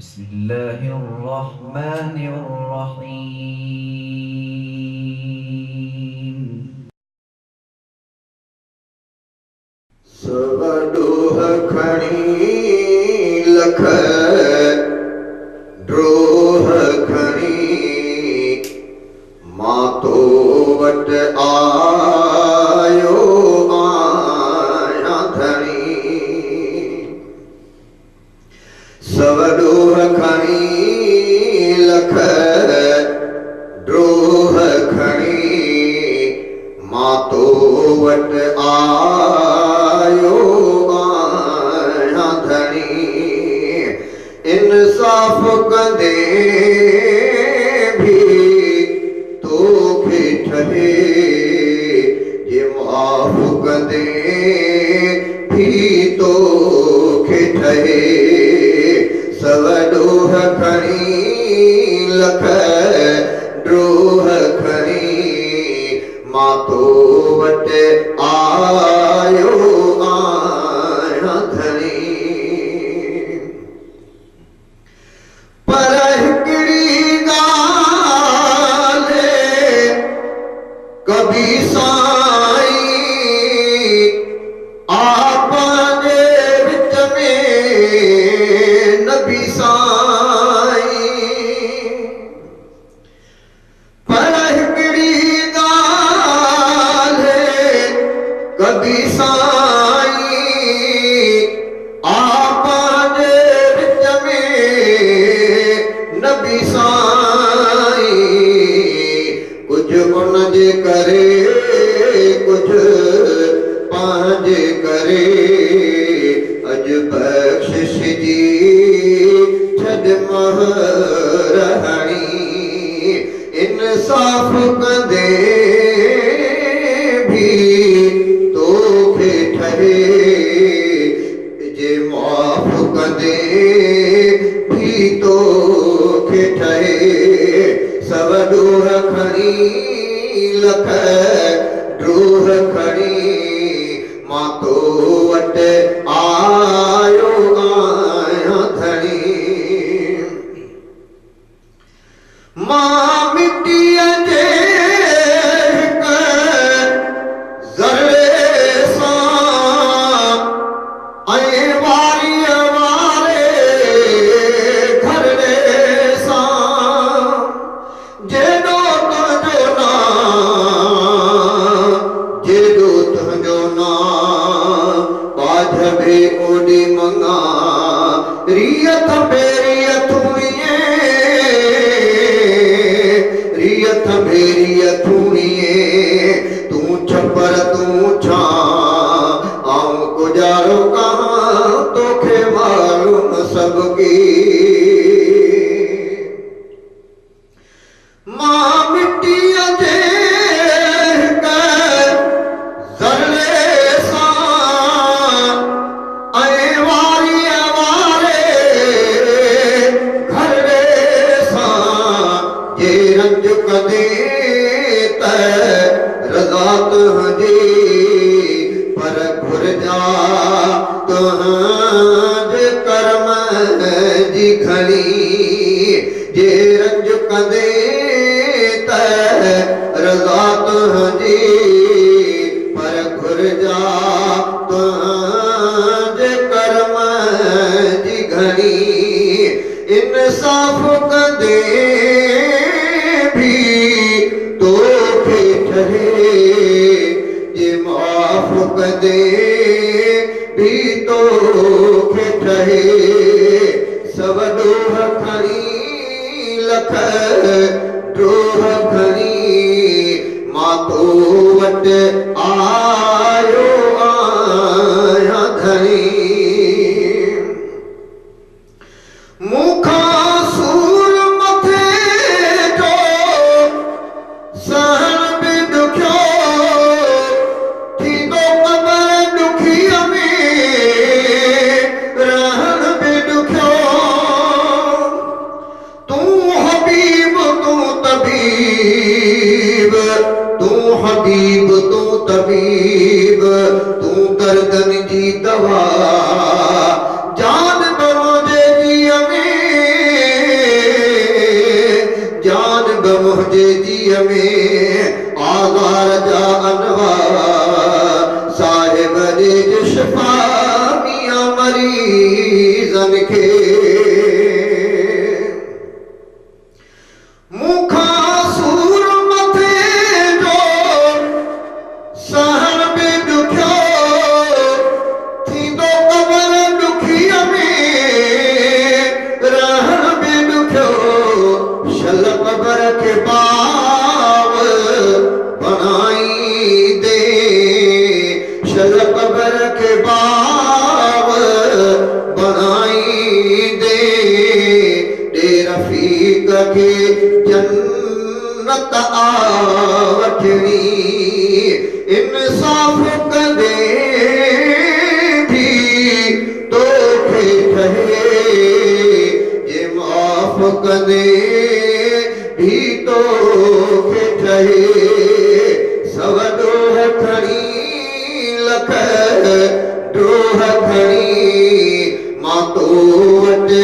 بسم الله الرحمن الرحيم سوڈوہ کھڑی لکھ ڈروہ کھڑی ماں تو وٹ آیو آیا دھڑی سوڈوہ کھڑی لکھ ڈروہ کھڑی ماں تو وٹ آیو آیا دھڑی انصاف کندے بھی تو کھے ٹھہے یہ معاف کندے بھی تو کھے ٹھہے سوڈوہ کھڑی لکھ ڈروہ کھڑی ماں تو وٹ آیو آیا دھڑی پر ہکڑی گال کبھی سائیں آپ جے وچ میں نبی سائیں پر ہکڑی کبھی سائیں آپ جے وچ میں نبی سائیں کچھ ان جے کرے کچھ پانجے کرے اج بخشش جی چھڈ مہرہنی انصاف کندے بھی تو کھے ٹھہے جے معاف کندے بھی تو کھے ٹھہے سوڈوہ کھڑی لکھ ڈروہ کھڑی ماں تو وٹ آیو آیا دھڑی ماں مٹیء جے ریت میری اتھوئیے تو چھپر تو چھاں آؤں گزارو کہاں تو کھے معلوم سب کی ماں مٹی جے رضا تہنجی پر گھر جا تہنجے کرم جی گھڑی جے رنج کندے تے رضا تہنجی پر گھر جا تہنجے کرم جی گھڑی انصاف کندے بھی تو کھے ٹھہے جے معاف کندے بھی تو کھے ٹھہے سوڈوہ کھڑی لکھ ڈروہ کھڑی ماں تو وٹ آیو آیا دھڑی حبیب تو طبیب تو گردن جی دوا جان بروجے جی میں मुझे जिय में आज़ार जा अनवार साहिब रिज शिफा मियां मरीज़न खे मुखा सूर मथे जो सहन बि ॾुखियो थींदो कबर ॾुखीअ में रहण बि ॾुखियो शल कबर खे बाव बणाई दे शल कबर खे बाव बणाई दे ॾे रफ़ीक खे जन्नत आ वठणी इंसाफ़ कंदे भी तोखे ठहे जे माफ़ कंदे भी तोखे ठहे सव ॾोह खणी लख ॾोह खणी मां तो वटि